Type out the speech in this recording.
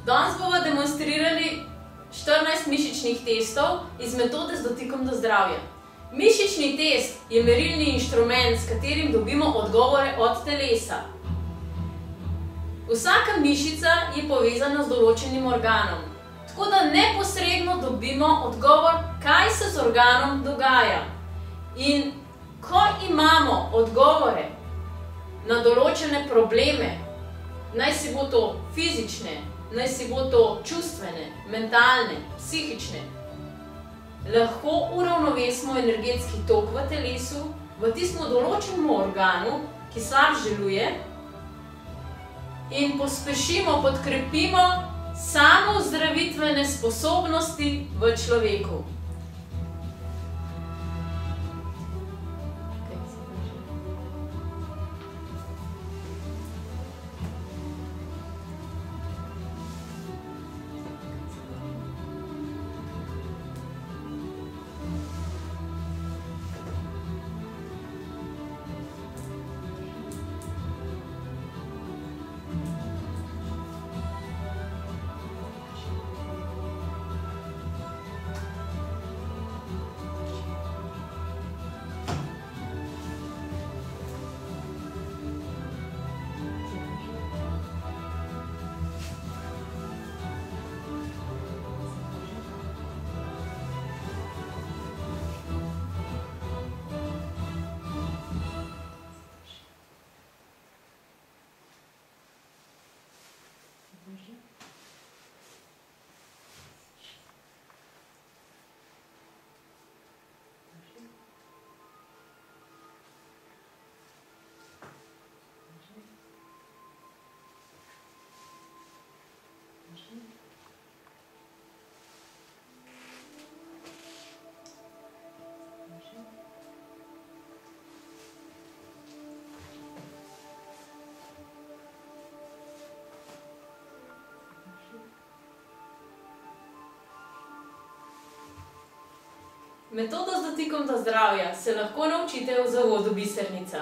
Danes bomo demonstrirali 14 mišičnih testov iz metode z dotikom do zdravja. Mišični test je merilni inštrument, s katerim dobimo odgovore od telesa. Vsaka mišica je povezana z določenim organom, tako da neposredno dobimo odgovor, kaj se z organom dogaja. In ko imamo odgovore na določene probleme, naj si bo to fizične, naj si bo to čustvene, mentalne, psihične, lahko uravnovesimo energetski tok v telesu, v tistem določenem organu, ki slab želuje, in pospešimo, podkrepimo samozdravitvene sposobnosti v človeku. Metodo z dotikom do zdravja se lahko naučite v zavodu Bisernica.